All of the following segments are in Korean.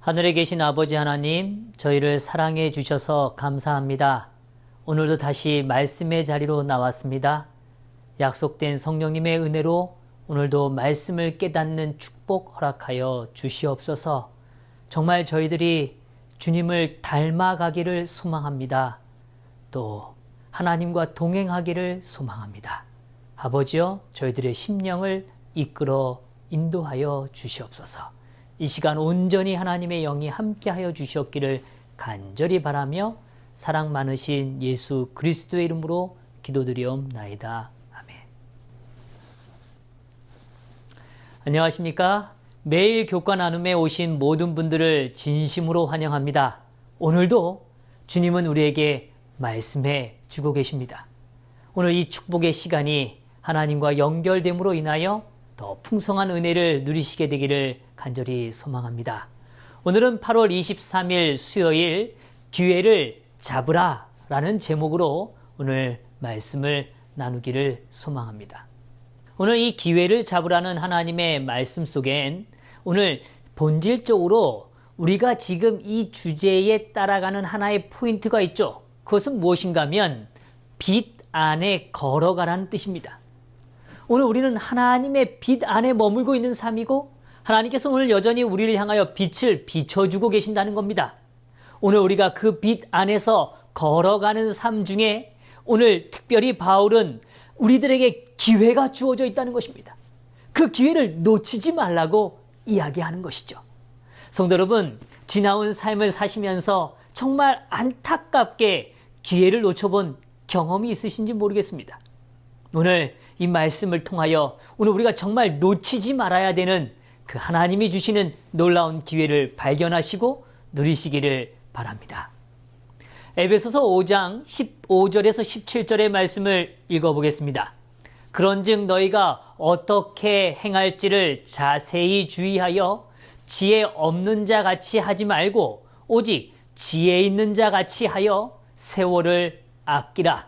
하늘에 계신 아버지 하나님, 저희를 사랑해 주셔서 감사합니다. 오늘도 다시 말씀의 자리로 나왔습니다. 약속된 성령님의 은혜로 오늘도 말씀을 깨닫는 축복 허락하여 주시옵소서. 정말 저희들이 주님을 닮아가기를 소망합니다. 또 하나님과 동행하기를 소망합니다. 아버지여, 저희들의 심령을 이끌어 인도하여 주시옵소서. 이 시간 온전히 하나님의 영이 함께하여 주시옵기를 간절히 바라며 사랑 많으신 예수 그리스도의 이름으로 기도드리옵나이다. 아멘. 안녕하십니까? 매일 교과 나눔에 오신 모든 분들을 진심으로 환영합니다. 오늘도 주님은 우리에게 말씀해 주고 계십니다. 오늘 이 축복의 시간이 하나님과 연결됨으로 인하여 더 풍성한 은혜를 누리시게 되기를 간절히 소망합니다. 오늘은 8월 23일 수요일 기회를 잡으라 라는 제목으로 오늘 말씀을 나누기를 소망합니다. 오늘 이 기회를 잡으라는 하나님의 말씀 속엔 오늘 본질적으로 우리가 지금 이 주제에 따라가는 하나의 포인트가 있죠. 그것은 무엇인가 하면 빛 안에 걸어가라는 뜻입니다. 오늘 우리는 하나님의 빛 안에 머물고 있는 삶이고 하나님께서 오늘 여전히 우리를 향하여 빛을 비춰주고 계신다는 겁니다. 오늘 우리가 그 빛 안에서 걸어가는 삶 중에 오늘 특별히 바울은 우리들에게 기회가 주어져 있다는 것입니다. 그 기회를 놓치지 말라고 이야기하는 것이죠. 성도 여러분, 지나온 삶을 사시면서 정말 안타깝게 기회를 놓쳐본 경험이 있으신지 모르겠습니다. 오늘 이 말씀을 통하여 오늘 우리가 정말 놓치지 말아야 되는 그 하나님이 주시는 놀라운 기회를 발견하시고 누리시기를 바랍니다. 에베소서 5장 15절에서 17절의 말씀을 읽어보겠습니다. 그런즉 너희가 어떻게 행할지를 자세히 주의하여 지혜 없는 자 같이 하지 말고 오직 지혜 있는 자 같이 하여 세월을 아끼라.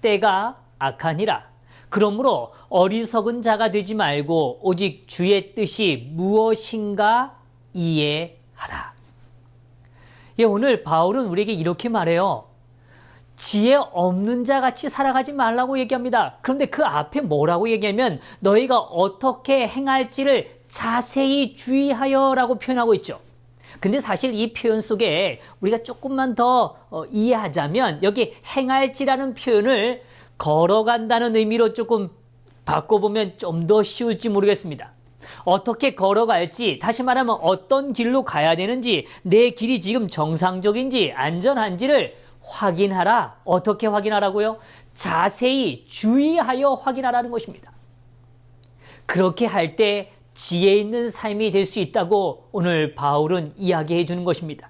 때가 악하니라. 그러므로 어리석은 자가 되지 말고 오직 주의 뜻이 무엇인가 이해하라. 오늘 바울은 우리에게 이렇게 말해요. 지혜 없는 자 같이 살아가지 말라고 얘기합니다. 그런데 그 앞에 뭐라고 얘기하면 너희가 어떻게 행할지를 자세히 주의하여 라고 표현하고 있죠. 근데 사실 이 표현 속에 우리가 조금만 더 이해하자면 여기 행할지라는 표현을 걸어간다는 의미로 조금 바꿔보면 좀 더 쉬울지 모르겠습니다. 어떻게 걸어갈지, 다시 말하면 어떤 길로 가야 되는지, 내 길이 지금 정상적인지 안전한지를 확인하라. 어떻게 확인하라고요? 자세히 주의하여 확인하라는 것입니다. 그렇게 할 때 지혜 있는 삶이 될 수 있다고 오늘 바울은 이야기해 주는 것입니다.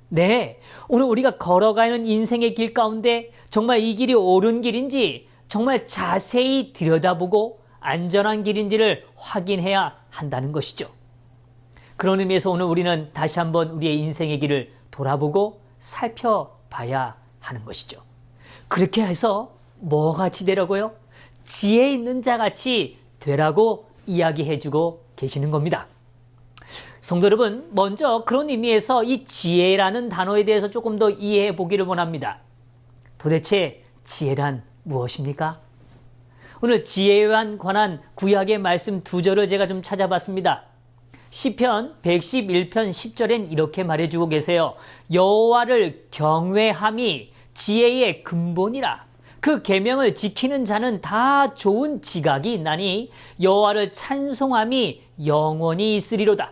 네, 오늘 우리가 걸어가는 인생의 길 가운데 정말 이 길이 옳은 길인지 정말 자세히 들여다보고 안전한 길인지를 확인해야 한다는 것이죠. 그런 의미에서 오늘 우리는 다시 한번 우리의 인생의 길을 돌아보고 살펴봐야 하는 것이죠. 그렇게 해서 뭐 같이 되라고요? 지혜 있는 자 같이 되라고 이야기해주고 계시는 겁니다. 성도 여러분, 먼저 그런 의미에서 이 지혜라는 단어에 대해서 조금 더 이해해 보기를 원합니다. 도대체 지혜란 무엇입니까? 오늘 지혜에 관한 구약의 말씀 두 절을 제가 좀 찾아봤습니다. 시편 111편 10절엔 이렇게 말해주고 계세요. 여호와를 경외함이 지혜의 근본이라. 그 계명을 지키는 자는 다 좋은 지각이 있나니 여호와를 찬송함이 영원히 있으리로다.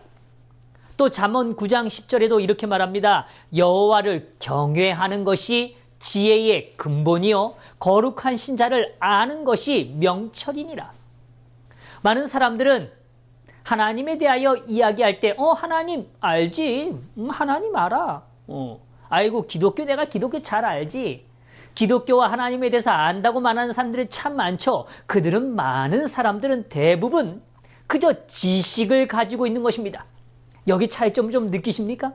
또 잠언 9장 10절에도 이렇게 말합니다. 여호와를 경외하는 것이 지혜의 근본이요 거룩한 신자를 아는 것이 명철이니라. 많은 사람들은 하나님에 대하여 이야기할 때 하나님 알지? 하나님 알아. 아이고 내가 기독교 잘 알지. 기독교와 하나님에 대해서 안다고 말하는 사람들이 참 많죠. 많은 사람들은 대부분 그저 지식을 가지고 있는 것입니다. 여기 차이점 좀 느끼십니까?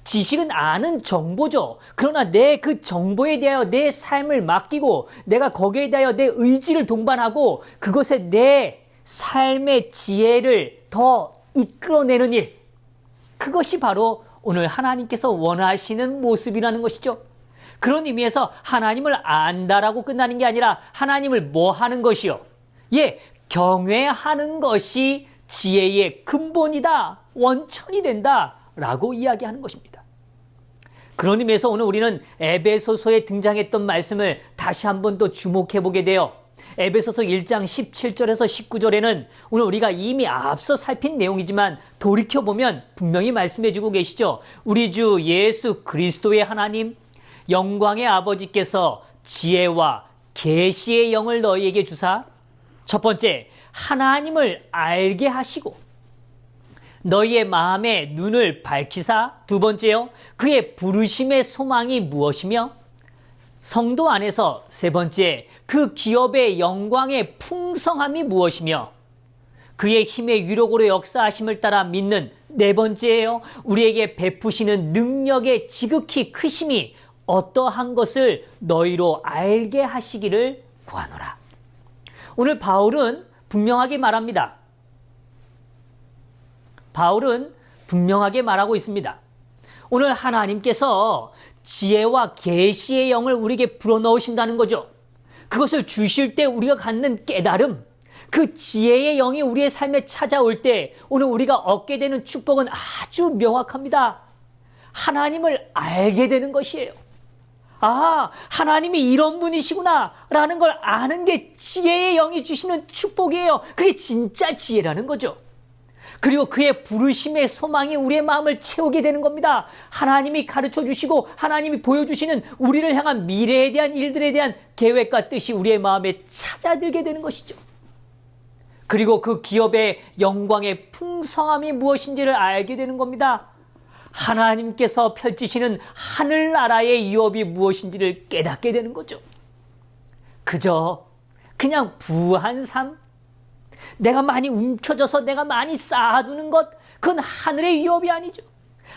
지식은 아는 정보죠. 그러나 내 그 정보에 대하여 내 삶을 맡기고 내가 거기에 대하여 내 의지를 동반하고 그것에 내 삶의 지혜를 더 이끌어내는 일, 그것이 바로 오늘 하나님께서 원하시는 모습이라는 것이죠. 그런 의미에서 하나님을 안다라고 끝나는 게 아니라 하나님을 뭐 하는 것이요? 예, 경외하는 것이 지혜의 근본이다, 원천이 된다 라고 이야기하는 것입니다. 그런 의미에서 오늘 우리는 에베소서에 등장했던 말씀을 다시 한번 또 주목해 보게 돼요. 에베소서 1장 17절에서 19절에는 오늘 우리가 이미 앞서 살핀 내용이지만 돌이켜보면 분명히 말씀해 주고 계시죠. 우리 주 예수 그리스도의 하나님, 영광의 아버지께서 지혜와 계시의 영을 너희에게 주사 첫 번째, 하나님을 알게 하시고 너희의 마음의 눈을 밝히사 두 번째요, 그의 부르심의 소망이 무엇이며 성도 안에서 세 번째, 그 기업의 영광의 풍성함이 무엇이며 그의 힘의 위력으로 역사하심을 따라 믿는 네 번째예요, 우리에게 베푸시는 능력의 지극히 크심이 어떠한 것을 너희로 알게 하시기를 구하노라. 오늘 바울은 분명하게 말합니다. 바울은 분명하게 말하고 있습니다. 오늘 하나님께서 지혜와 계시의 영을 우리에게 불어넣으신다는 거죠. 그것을 주실 때 우리가 갖는 깨달음, 그 지혜의 영이 우리의 삶에 찾아올 때 오늘 우리가 얻게 되는 축복은 아주 명확합니다. 하나님을 알게 되는 것이에요. 아, 하나님이 이런 분이시구나 라는 걸 아는 게 지혜의 영이 주시는 축복이에요. 그게 진짜 지혜라는 거죠. 그리고 그의 부르심의 소망이 우리의 마음을 채우게 되는 겁니다. 하나님이 가르쳐 주시고 하나님이 보여주시는 우리를 향한 미래에 대한 일들에 대한 계획과 뜻이 우리의 마음에 찾아들게 되는 것이죠. 그리고 그 기업의 영광의 풍성함이 무엇인지를 알게 되는 겁니다. 하나님께서 펼치시는 하늘나라의 유업이 무엇인지를 깨닫게 되는 거죠. 그저 그냥 부한 삶, 내가 많이 움켜져서 내가 많이 쌓아두는 것, 그건 하늘의 유업이 아니죠.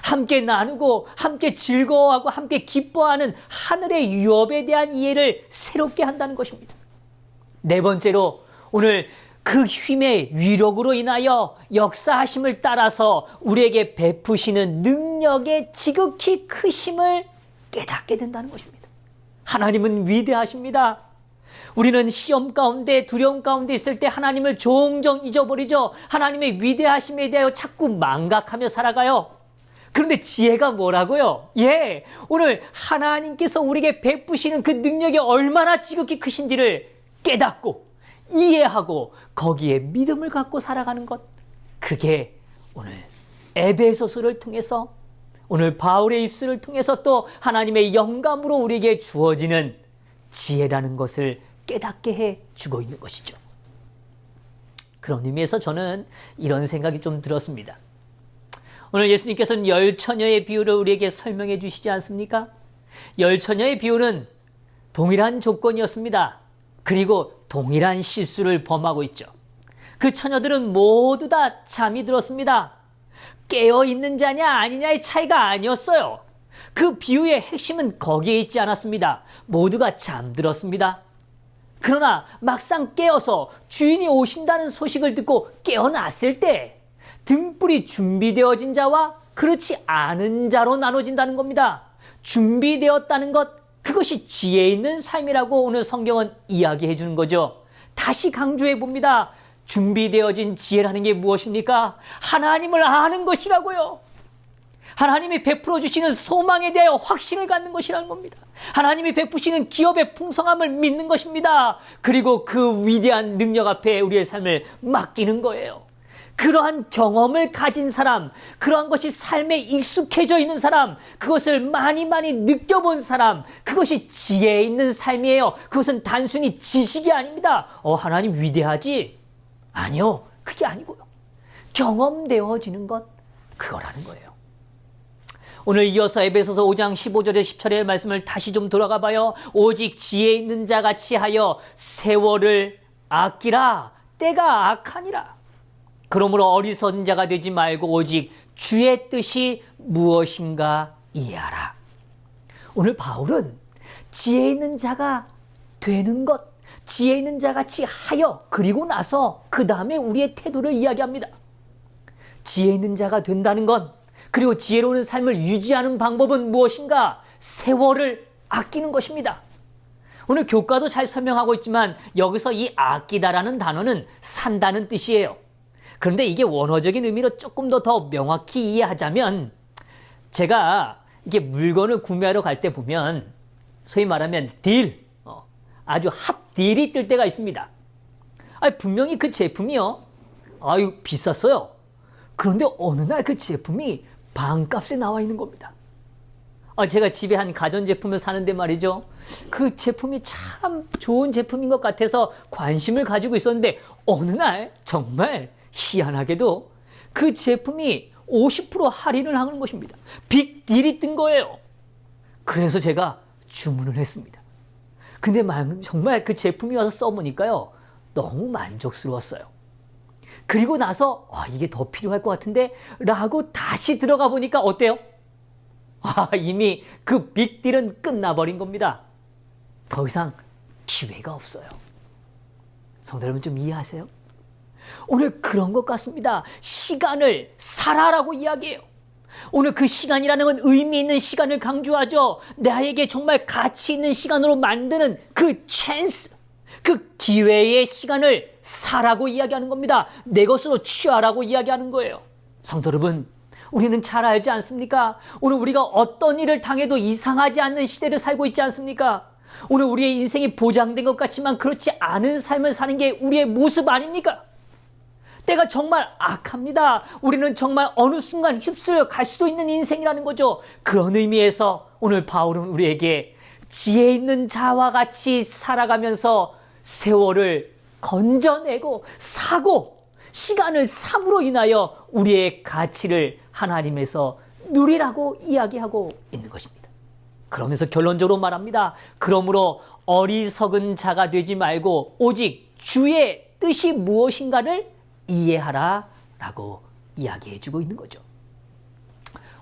함께 나누고 함께 즐거워하고 함께 기뻐하는 하늘의 유업에 대한 이해를 새롭게 한다는 것입니다. 네 번째로 오늘 그 힘의 위력으로 인하여 역사하심을 따라서 우리에게 베푸시는 능력의 지극히 크심을 깨닫게 된다는 것입니다. 하나님은 위대하십니다. 우리는 시험 가운데 두려움 가운데 있을 때 하나님을 종종 잊어버리죠. 하나님의 위대하심에 대하여 자꾸 망각하며 살아가요. 그런데 지혜가 뭐라고요? 예, 오늘 하나님께서 우리에게 베푸시는 그 능력이 얼마나 지극히 크신지를 깨닫고 이해하고 거기에 믿음을 갖고 살아가는 것, 그게 오늘 에베소서를 통해서 오늘 바울의 입술을 통해서 또 하나님의 영감으로 우리에게 주어지는 지혜라는 것을 깨닫게 해 주고 있는 것이죠. 그런 의미에서 저는 이런 생각이 좀 들었습니다. 오늘 예수님께서는 10처녀의 비유를 우리에게 설명해 주시지 않습니까? 10처녀의 비유는 동일한 조건이었습니다. 그리고 동일한 실수를 범하고 있죠. 그 처녀들은 모두 다 잠이 들었습니다. 깨어있는 자냐 아니냐의 차이가 아니었어요. 그 비유의 핵심은 거기에 있지 않았습니다. 모두가 잠들었습니다. 그러나 막상 깨어서 주인이 오신다는 소식을 듣고 깨어났을 때 등불이 준비되어진 자와 그렇지 않은 자로 나눠진다는 겁니다. 준비되었다는 것, 그것이 지혜 있는 삶이라고 오늘 성경은 이야기해 주는 거죠. 다시 강조해 봅니다. 준비되어진 지혜라는 게 무엇입니까? 하나님을 아는 것이라고요. 하나님이 베풀어 주시는 소망에 대하여 확신을 갖는 것이라는 겁니다. 하나님이 베푸시는 기업의 풍성함을 믿는 것입니다. 그리고 그 위대한 능력 앞에 우리의 삶을 맡기는 거예요. 그러한 경험을 가진 사람, 그러한 것이 삶에 익숙해져 있는 사람, 그것을 많이 느껴본 사람, 그것이 지혜 있는 삶이에요. 그것은 단순히 지식이 아닙니다. 하나님 위대하지? 아니요, 그게 아니고요. 경험되어지는 것, 그거라는 거예요. 오늘 이어서 에베소서 5장 15절에 10절의 말씀을 다시 좀 돌아가 봐요. 오직 지혜 있는 자 같이 하여 세월을 아끼라. 때가 악하니라. 그러므로 어리석은 자가 되지 말고 오직 주의 뜻이 무엇인가 이해하라. 오늘 바울은 지혜 있는 자가 되는 것, 지혜 있는 자 같이 하여, 그리고 나서 그 다음에 우리의 태도를 이야기합니다. 지혜 있는 자가 된다는 건 그리고 지혜로운 삶을 유지하는 방법은 무엇인가? 세월을 아끼는 것입니다. 오늘 교과도 잘 설명하고 있지만 여기서 이 아끼다라는 단어는 산다는 뜻이에요. 그런데 이게 원어적인 의미로 조금 더 명확히 이해하자면 제가 이게 물건을 구매하러 갈 때 보면 소위 말하면 딜, 아주 핫 딜이 뜰 때가 있습니다. 분명히 그 제품이요. 비쌌어요. 그런데 어느 날 그 제품이 반값에 나와 있는 겁니다. 제가 집에 한 가전제품을 사는데 말이죠. 그 제품이 참 좋은 제품인 것 같아서 관심을 가지고 있었는데 어느 날 정말 희한하게도 그 제품이 50% 할인을 하는 것입니다. 빅딜이 뜬 거예요. 그래서 제가 주문을 했습니다. 근데 정말 그 제품이 와서 써보니까요. 너무 만족스러웠어요. 그리고 나서 이게 더 필요할 것 같은데 라고 다시 들어가 보니까 어때요? 이미 그 빅딜은 끝나버린 겁니다. 더 이상 기회가 없어요. 성도 여러분 좀 이해하세요? 오늘 그런 것 같습니다. 시간을 살아라고 이야기해요. 오늘 그 시간이라는 건 의미 있는 시간을 강조하죠. 나에게 정말 가치 있는 시간으로 만드는 그 찬스, 그 기회의 시간을 살아라고 이야기하는 겁니다. 내 것으로 취하라고 이야기하는 거예요. 성도 여러분, 우리는 잘 알지 않습니까? 오늘 우리가 어떤 일을 당해도 이상하지 않는 시대를 살고 있지 않습니까? 오늘 우리의 인생이 보장된 것 같지만 그렇지 않은 삶을 사는 게 우리의 모습 아닙니까? 때가 정말 악합니다. 우리는 정말 어느 순간 휩쓸려 갈 수도 있는 인생이라는 거죠. 그런 의미에서 오늘 바울은 우리에게 지혜 있는 자와 같이 살아가면서 세월을 건져내고 사고 시간을 삼으로 인하여 우리의 가치를 하나님에서 누리라고 이야기하고 있는 것입니다. 그러면서 결론적으로 말합니다. 그러므로 어리석은 자가 되지 말고 오직 주의 뜻이 무엇인가를 이해하라 라고 이야기해주고 있는 거죠.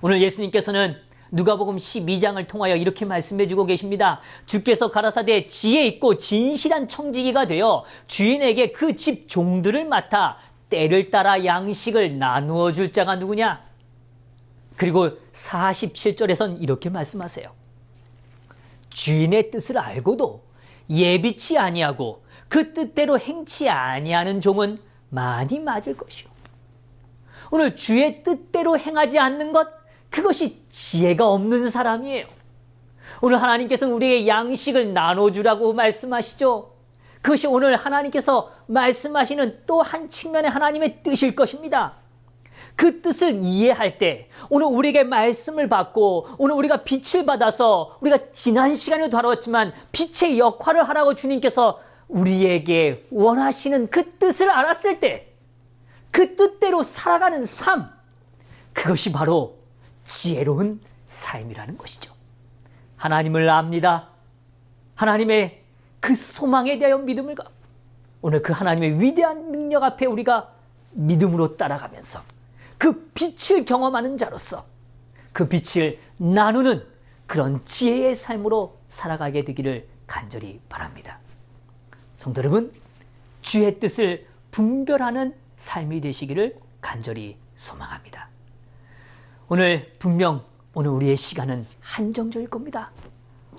오늘 예수님께서는 누가복음 12장을 통하여 이렇게 말씀해주고 계십니다. 주께서 가라사대 지혜 있고 진실한 청지기가 되어 주인에게 그 집 종들을 맡아 때를 따라 양식을 나누어 줄 자가 누구냐? 그리고 47절에선 이렇게 말씀하세요. 주인의 뜻을 알고도 예비치 아니하고 그 뜻대로 행치 아니하는 종은 많이 맞을 것이요. 오늘 주의 뜻대로 행하지 않는 것, 그것이 지혜가 없는 사람이에요. 오늘 하나님께서는 우리에게 양식을 나눠주라고 말씀하시죠. 그것이 오늘 하나님께서 말씀하시는 또 한 측면의 하나님의 뜻일 것입니다. 그 뜻을 이해할 때 오늘 우리에게 말씀을 받고 오늘 우리가 빛을 받아서 우리가 지난 시간에도 다뤘지만 빛의 역할을 하라고 주님께서 우리에게 원하시는 그 뜻을 알았을 때 그 뜻대로 살아가는 삶, 그것이 바로 지혜로운 삶이라는 것이죠. 하나님을 압니다. 하나님의 그 소망에 대하여 믿음을 갖고 오늘 그 하나님의 위대한 능력 앞에 우리가 믿음으로 따라가면서 그 빛을 경험하는 자로서 그 빛을 나누는 그런 지혜의 삶으로 살아가게 되기를 간절히 바랍니다. 성도 여러분, 주의 뜻을 분별하는 삶이 되시기를 간절히 소망합니다. 오늘 분명 오늘 우리의 시간은 한정적일 겁니다.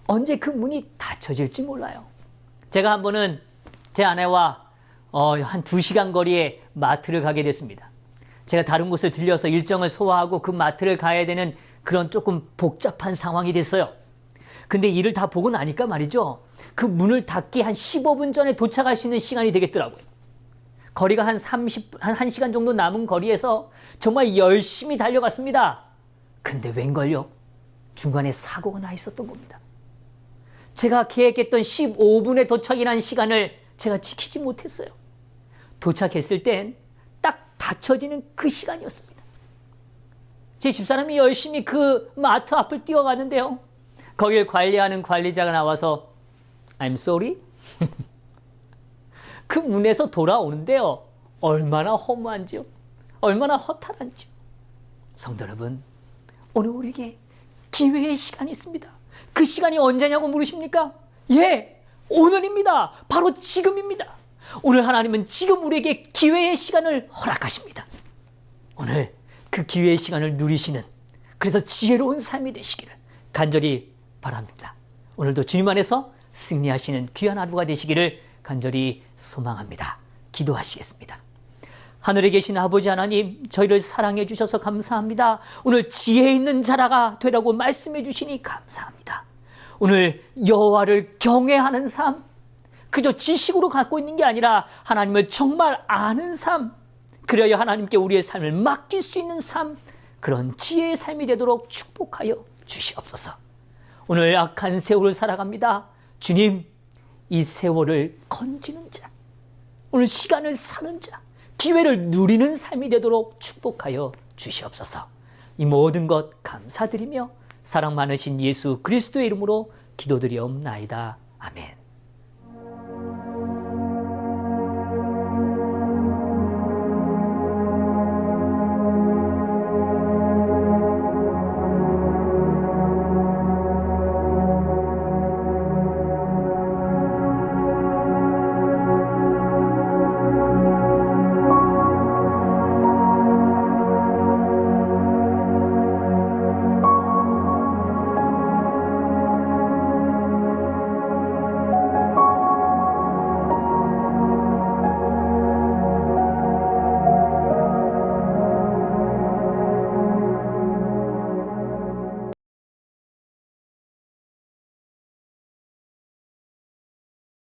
언제 그 문이 닫혀질지 몰라요. 제가 한 번은 제 아내와 한 2시간 거리에 마트를 가게 됐습니다. 제가 다른 곳을 들려서 일정을 소화하고 그 마트를 가야 되는 그런 조금 복잡한 상황이 됐어요. 근데 일을 다 보고 나니까 말이죠. 그 문을 닫기 한 15분 전에 도착할 수 있는 시간이 되겠더라고요. 거리가 한 1시간 정도 남은 거리에서 정말 열심히 달려갔습니다. 근데 웬걸요? 중간에 사고가 나 있었던 겁니다. 제가 계획했던 15분에 도착이라는 시간을 제가 지키지 못했어요. 도착했을 땐 딱 닫혀지는 그 시간이었습니다. 제 집사람이 열심히 그 마트 앞을 뛰어가는데요. 거길 관리하는 관리자가 나와서 I'm sorry? 그 문에서 돌아오는데요. 얼마나 허무한지요. 얼마나 허탈한지요. 성도 여러분, 오늘 우리에게 기회의 시간이 있습니다. 그 시간이 언제냐고 물으십니까? 예, 오늘입니다. 바로 지금입니다. 오늘 하나님은 지금 우리에게 기회의 시간을 허락하십니다. 오늘 그 기회의 시간을 누리시는 그래서 지혜로운 삶이 되시기를 간절히 바랍니다. 오늘도 주님 안에서 승리하시는 귀한 하루가 되시기를 간절히 소망합니다. 기도하시겠습니다. 하늘에 계신 아버지 하나님, 저희를 사랑해 주셔서 감사합니다. 오늘 지혜 있는 자라가 되라고 말씀해 주시니 감사합니다. 오늘 여호와를 경외하는 삶, 그저 지식으로 갖고 있는 게 아니라 하나님을 정말 아는 삶, 그래야 하나님께 우리의 삶을 맡길 수 있는 삶, 그런 지혜의 삶이 되도록 축복하여 주시옵소서. 오늘 악한 세월을 살아갑니다. 주님, 이 세월을 건지는 자, 오늘 시간을 사는 자, 기회를 누리는 삶이 되도록 축복하여 주시옵소서. 이 모든 것 감사드리며 사랑 많으신 예수 그리스도의 이름으로 기도드리옵나이다. 아멘.